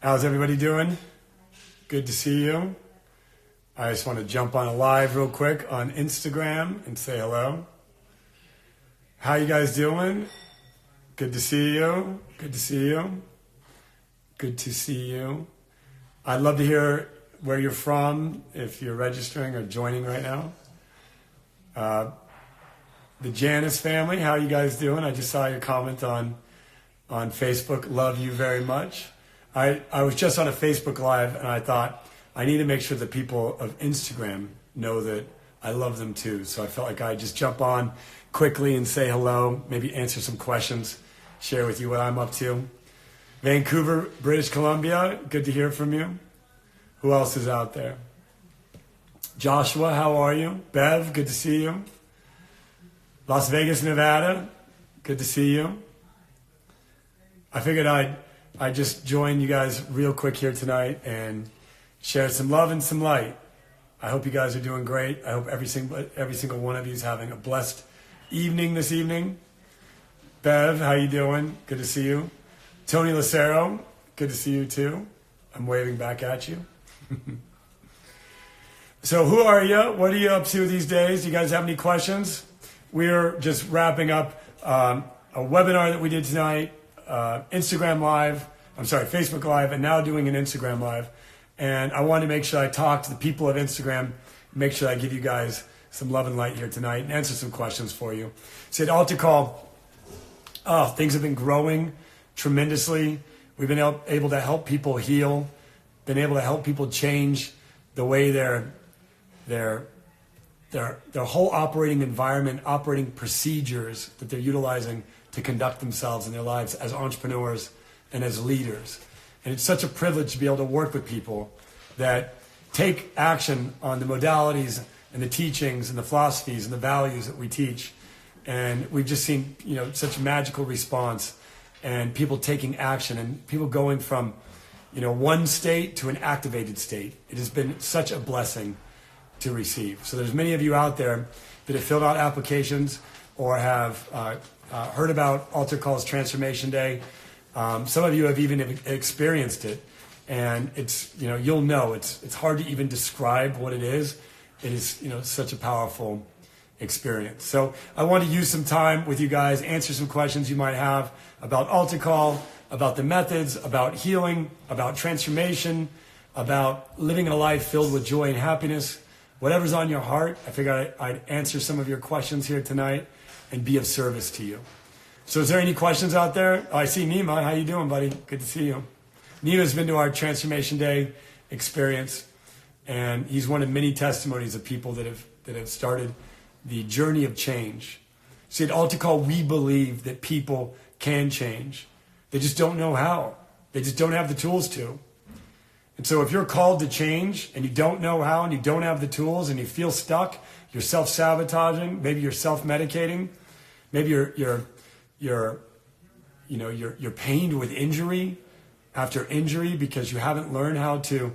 How's everybody doing? Good to see you. I just want to jump on a live real quick on Instagram and say hello. How you guys doing? Good to see you. Good to see you. Good to see you. I'd love to hear where you're from, if you're registering or joining right now. The Janice family, how you guys doing? I just saw your comment on Facebook. Love you very much. I was just on a Facebook Live and I thought I need to make sure that people of Instagram know that I love them too. So I felt like I'd just jump on quickly and say hello, maybe answer some questions, share with you what I'm up to. Vancouver, British Columbia, good to hear from you. Who else is out there? Joshua, how are you? Bev, good to see you. Las Vegas, Nevada, good to see you. I figured I'd just join you guys real quick here tonight and share some love and some light. I hope you guys are doing great. I hope every single one of you is having a blessed evening this evening. Bev, how you doing? Good to see you. Tony Lucero, good to see you too. I'm waving back at you. So who are you? What are you up to these days? Do you guys have any questions? We're just wrapping up a webinar that we did tonight, Facebook Live, and now doing an Instagram Live. And I wanted to make sure I talk to the people of Instagram, make sure I give you guys some love and light here tonight and answer some questions for you. So at AlterCall, things have been growing tremendously. We've been able to help people heal, been able to help people change the way their whole operating environment, operating procedures that they're utilizing to conduct themselves in their lives as entrepreneurs and as leaders. And it's such a privilege to be able to work with people that take action on the modalities and the teachings and the philosophies and the values that we teach. And we've just seen, such a magical response and people taking action and people going from, one state to an activated state. It has been such a blessing to receive. So there's many of you out there that have filled out applications or have heard about AlterCall's Transformation Day. Some of you have even experienced it, and it's you'll know it's hard to even describe what it is. It is such a powerful experience. So I want to use some time with you guys, answer some questions you might have about AlterCall, about the methods, about healing, about transformation, about living a life filled with joy and happiness. Whatever's on your heart, I figured I'd answer some of your questions here tonight and be of service to you. So is there any questions out there? Oh, I see Nima. How you doing, buddy? Good to see you. Nima's been to our Transformation Day experience, and he's one of many testimonies of people that have started the journey of change. See, at AlterCall, we believe that people can change. They just don't know how. They just don't have the tools to. And so if you're called to change and you don't know how and you don't have the tools and you feel stuck, you're self-sabotaging, maybe you're self-medicating, maybe you're pained with injury after injury because you haven't learned how to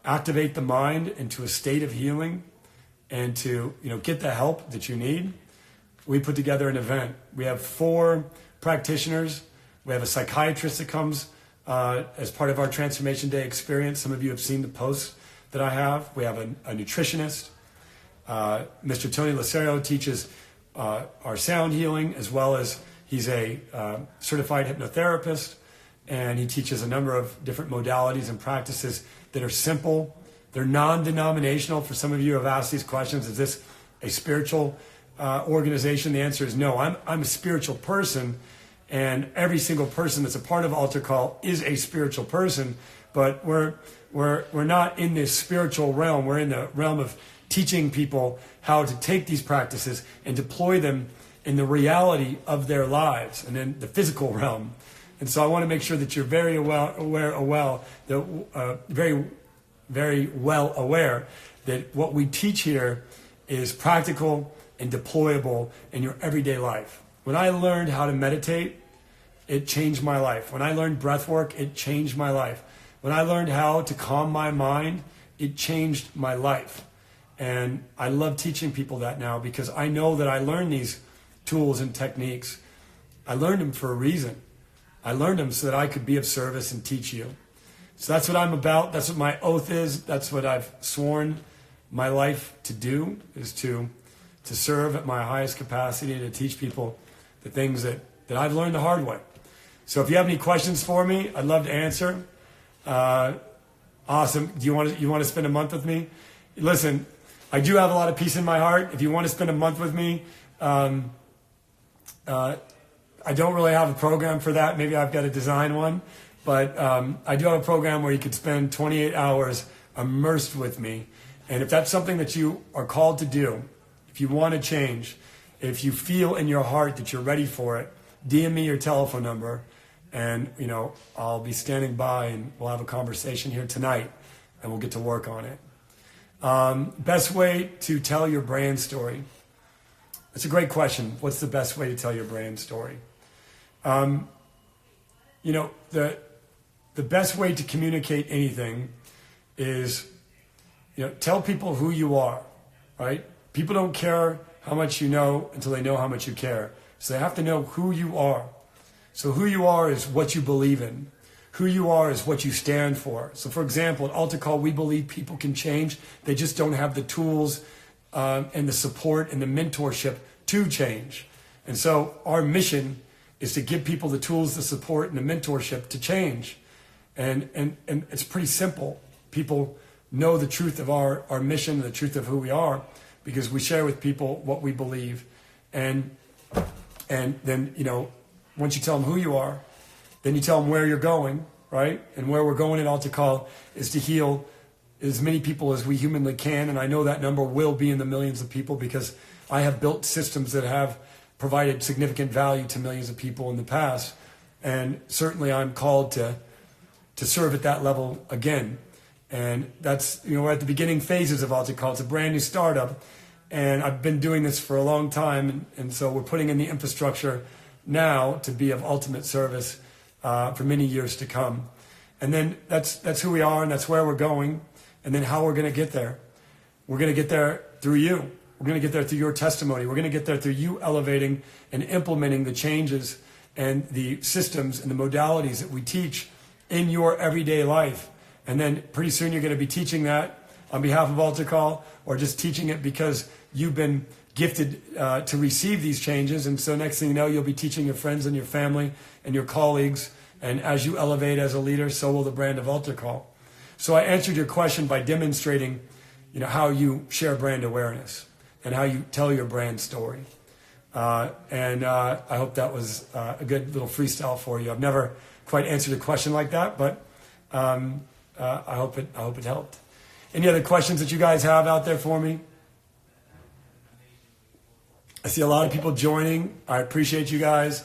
activate the mind into a state of healing and to get the help that you need. We put together an event. We have 4 practitioners. We have a psychiatrist that comes as part of our Transformation Day experience. Some of you have seen the posts that I have. We have a nutritionist. Mr. Tony Lucero teaches our sound healing, as well as he's a certified hypnotherapist, and he teaches a number of different modalities and practices that are simple. They're non-denominational. For some of you who have asked these questions, is this a spiritual organization? The answer is no. I'm a spiritual person, and every single person that's a part of AlterCall is a spiritual person, but we're not in this spiritual realm. We're in the realm of teaching people how to take these practices and deploy them in the reality of their lives and in the physical realm. And so I want to make sure that you're very very well aware that what we teach here is practical and deployable in your everyday life. When I learned how to meditate, it changed my life. When I learned breath work, it changed my life. When I learned how to calm my mind, it changed my life. And I love teaching people that now because I know that I learned these tools and techniques. I learned them for a reason. I learned them so that I could be of service and teach you. So that's what I'm about. That's what my oath is. That's what I've sworn my life to do, is to serve at my highest capacity and to teach people the things that I've learned the hard way. So if you have any questions for me, I'd love to answer. Awesome. Do you want to spend a month with me? Listen, I do have a lot of peace in my heart. If you want to spend a month with me, I don't really have a program for that. Maybe I've got to design one. But I do have a program where you could spend 28 hours immersed with me. And if that's something that you are called to do, if you want to change, if you feel in your heart that you're ready for it, DM me your telephone number, and I'll be standing by, and we'll have a conversation here tonight, and we'll get to work on it. Best way to tell your brand story. That's a great question. What's the best way to tell your brand story? The best way to communicate anything is, tell people who you are, right? People don't care how much you know until they know how much you care. So they have to know who you are. So who you are is what you believe in. Who you are is what you stand for. So for example, at AlterCall, we believe people can change. They just don't have the tools and the support and the mentorship to change. And so our mission is to give people the tools, the support, and the mentorship to change. And it's pretty simple. People know the truth of our mission, the truth of who we are, because we share with people what we believe. And then, once you tell them who you are, then you tell them where you're going, right? And where we're going at AlterCall is to heal as many people as we humanly can. And I know that number will be in the millions of people, because I have built systems that have provided significant value to millions of people in the past. And certainly I'm called to serve at that level again. And that's, we're at the beginning phases of AlterCall. It's a brand new startup. And I've been doing this for a long time. And so we're putting in the infrastructure now to be of ultimate service for many years to come. And then that's who we are, and that's where we're going. And then how we're going to get there. We're going to get there through you. We're going to get there through your testimony. We're going to get there through you elevating and implementing the changes and the systems and the modalities that we teach in your everyday life. And then pretty soon you're going to be teaching that on behalf of AlterCall, or just teaching it because you've been gifted to receive these changes. And so next thing you know, you'll be teaching your friends and your family and your colleagues. And as you elevate as a leader, so will the brand of AlterCall. So I answered your question by demonstrating, how you share brand awareness and how you tell your brand story. And I hope that was a good little freestyle for you. I've never quite answered a question like that, but I hope it helped. Any other questions that you guys have out there for me? I see a lot of people joining. I appreciate you guys.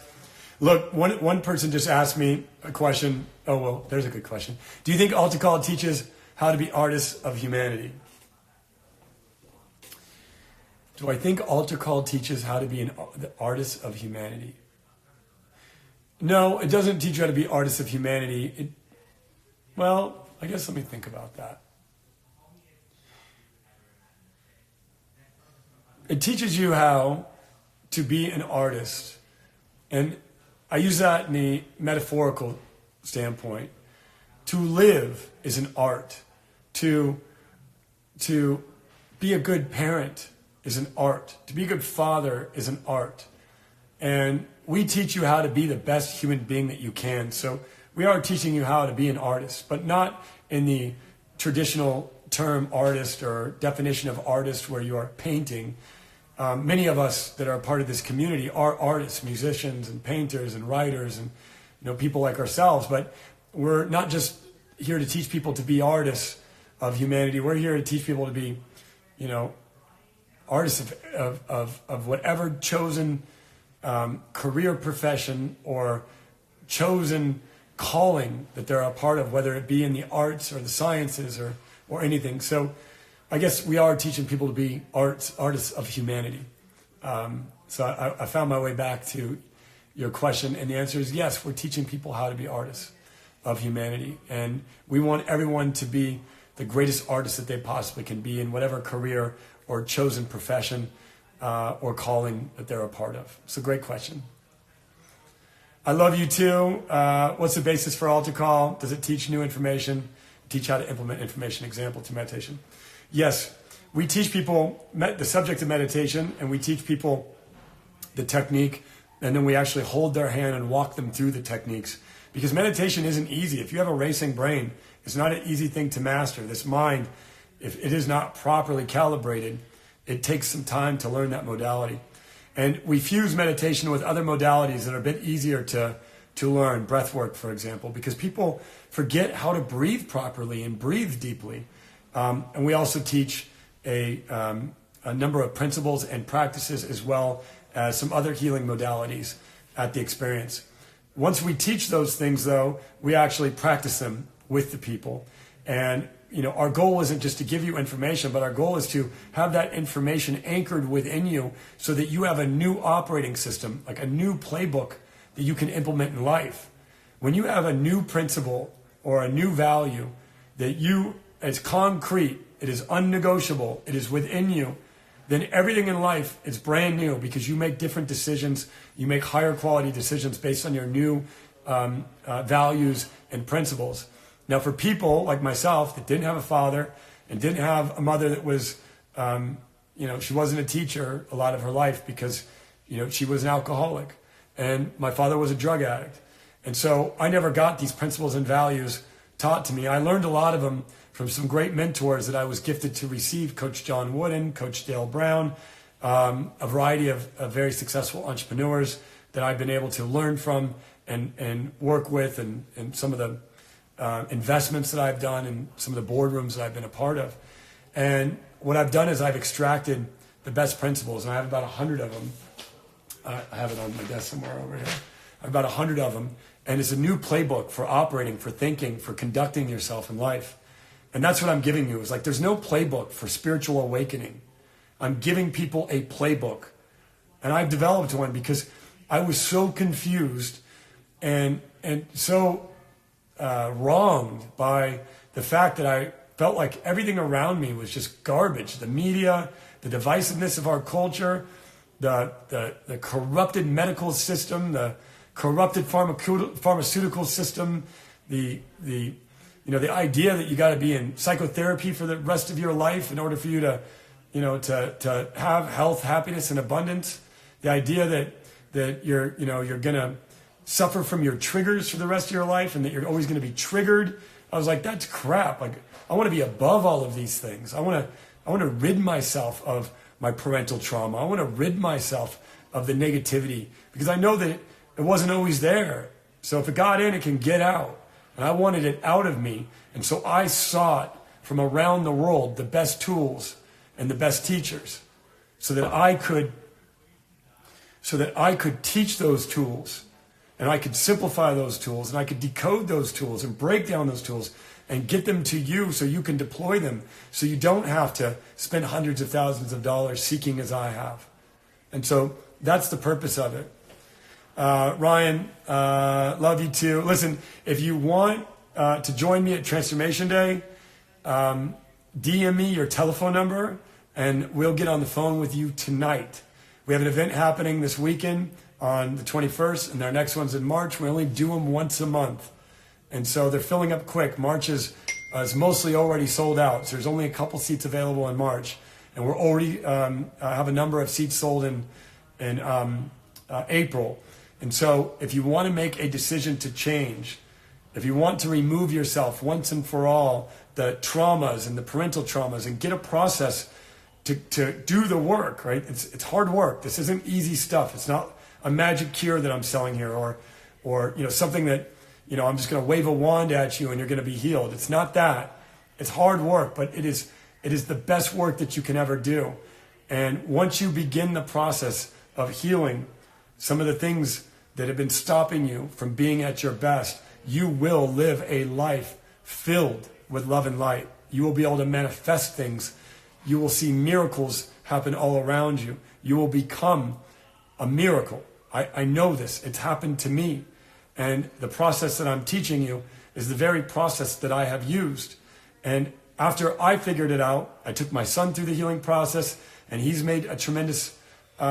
Look, one person just asked me a question. Oh, well, there's a good question. Do you think AlterCall teaches how to be artists of humanity? Do I think AlterCall teaches how to be the artist of humanity? No, it doesn't teach you how to be artists of humanity. Well, I guess let me think about that. It teaches you how to be an artist. And I use that in the metaphorical standpoint. To live is an art. To be a good parent is an art. To be a good father is an art. And we teach you how to be the best human being that you can. So we are teaching you how to be an artist, but not in the traditional term artist or definition of artist where you are painting. Many of us that are part of this community are artists, musicians and painters and writers and people like ourselves. But we're not just here to teach people to be artists of humanity. We're here to teach people to be, artists of whatever chosen career profession or chosen calling that they're a part of, whether it be in the arts or the sciences or anything. So I guess we are teaching people to be artists of humanity. So I found my way back to your question, and the answer is yes, we're teaching people how to be artists of humanity. And we want everyone to be the greatest artist that they possibly can be in whatever career or chosen profession or calling that they're a part of. It's a great question. I love you too. What's the basis for AlterCall? Does it teach new information? Teach how to implement information example to meditation? Yes, we teach people the subject of meditation, and we teach people the technique, and then we actually hold their hand and walk them through the techniques. Because meditation isn't easy. If you have a racing brain, it's not an easy thing to master. This mind, if it is not properly calibrated, it takes some time to learn that modality. And we fuse meditation with other modalities that are a bit easier to learn, breath work, for example, because people forget how to breathe properly and breathe deeply. And we also teach a number of principles and practices, as well as some other healing modalities at the experience. Once we teach those things, though, we actually practice them with the people. And our goal isn't just to give you information, but our goal is to have that information anchored within you so that you have a new operating system, like a new playbook that you can implement in life. When you have a new principle or a new value that it's concrete, it is unnegotiable, it is within you, then everything in life is brand new, because you make different decisions, you make higher quality decisions based on your new values and principles. Now, for people like myself that didn't have a father and didn't have a mother that was, she wasn't a teacher a lot of her life because, she was an alcoholic, and my father was a drug addict. And so I never got these principles and values taught to me. I learned a lot of them from some great mentors that I was gifted to receive: Coach John Wooden, Coach Dale Brown, a variety of very successful entrepreneurs that I've been able to learn from and work with, and some of the investments that I've done and some of the boardrooms that I've been a part of. And what I've done is I've extracted the best principles, and I have about 100 of them. I have it on my desk somewhere over here. I have about 100 of them, and it's a new playbook for operating, for thinking, for conducting yourself in life. And that's what I'm giving you. Is like, there's no playbook for spiritual awakening. I'm giving people a playbook. And I've developed one because I was so confused and so wronged by the fact that I felt like everything around me was just garbage. The media, the divisiveness of our culture, the corrupted medical system, the corrupted pharmaceutical system, the idea that you got to be in psychotherapy for the rest of your life in order for you to have health, happiness, and abundance. The idea that you're going to suffer from your triggers for the rest of your life, and that you're always going to be triggered. I was like, that's crap. Like, I want to be above all of these things. I want to rid myself of my parental trauma. I want to rid myself of the negativity, because I know that it wasn't always there. So if it got in, it can get out. And I wanted it out of me. And so I sought from around the world the best tools and the best teachers so that I could teach those tools, and I could simplify those tools, and I could decode those tools and break down those tools and get them to you so you can deploy them, so you don't have to spend hundreds of thousands of dollars seeking as I have. And so that's the purpose of it. Ryan, love you too. Listen, if you want to join me at Transformation Day, DM me your telephone number, and we'll get on the phone with you tonight. We have an event happening this weekend on the 21st, and our next one's in March. We only do them once a month. And so they're filling up quick. March is mostly already sold out. So there's only a couple seats available in March. And we're already have a number of seats sold in April. And so if you want to make a decision to change, if you want to remove yourself once and for all the traumas and the parental traumas, and get a process to do the work, right? It's hard work. This isn't easy stuff. It's not a magic cure that I'm selling here, or something that I'm just going to wave a wand at you and you're going to be healed. It's not that. It's hard work, but it is the best work that you can ever do. And once you begin the process of healing some of the things that have been stopping you from being at your best, you will live a life filled with love and light. You will be able to manifest things. You will see miracles happen all around you. You will become a miracle. I know this. It's happened to me. And the process that I'm teaching you is the very process that I have used. And after I figured it out, I took my son through the healing process, and he's made a tremendous, his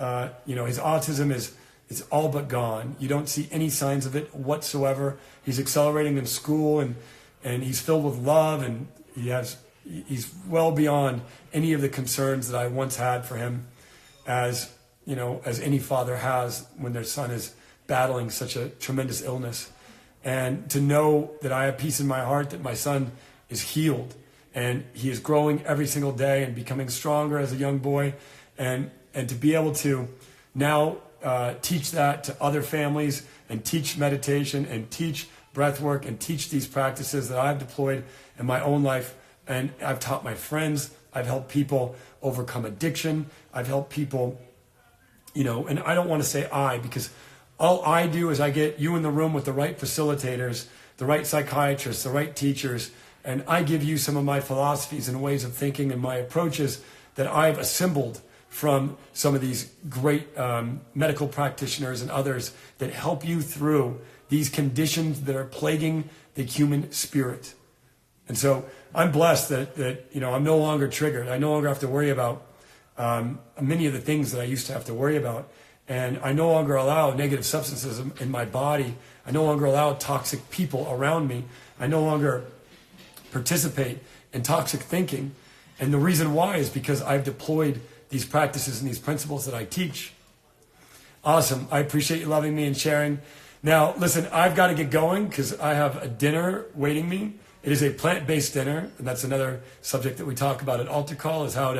autism is It's all but gone. You don't see any signs of it whatsoever. He's accelerating in school, and he's filled with love, and he's well beyond any of the concerns that I once had for him, as any father has when their son is battling such a tremendous illness. And to know that I have peace in my heart that my son is healed, and he is growing every single day and becoming stronger as a young boy, and to be able to now teach that to other families, and teach meditation, and teach breath work, and teach these practices that I've deployed in my own life. And I've taught my friends. I've helped people overcome addiction. I've helped people, and I don't want to say I, because all I do is I get you in the room with the right facilitators, the right psychiatrists, the right teachers, and I give you some of my philosophies and ways of thinking and my approaches that I've assembled from some of these great medical practitioners and others that help you through these conditions that are plaguing the human spirit. And so I'm blessed that I'm no longer triggered. I no longer have to worry about many of the things that I used to have to worry about. And I no longer allow negative substances in my body. I no longer allow toxic people around me. I no longer participate in toxic thinking. And the reason why is because I've deployed these practices and these principles that I teach. Awesome. I appreciate you loving me and sharing. Now, listen, I've got to get going because I have a dinner waiting me. It is a plant-based dinner, and that's another subject that we talk about at AlterCall, is how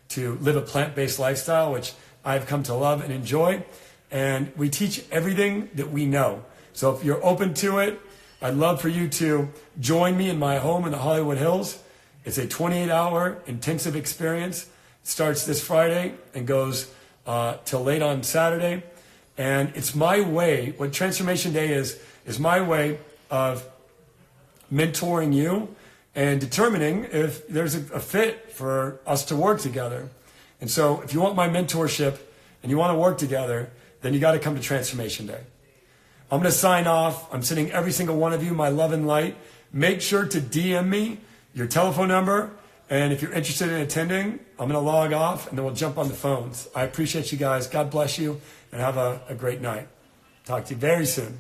to live a plant-based lifestyle, which I've come to love and enjoy. And we teach everything that we know. So if you're open to it, I'd love for you to join me in my home in the Hollywood Hills. It's a 28-hour intensive experience. It starts this Friday and goes till late on Saturday. And it's my way, what Transformation Day is my way of mentoring you and determining if there's a fit for us to work together. And so if you want my mentorship and you want to work together, then you got to come to Transformation Day. I'm going to sign off. I'm sending every single one of you my love and light. Make sure to DM me your telephone number. And if you're interested in attending, I'm going to log off and then we'll jump on the phones. I appreciate you guys. God bless you and have a great night. Talk to you very soon.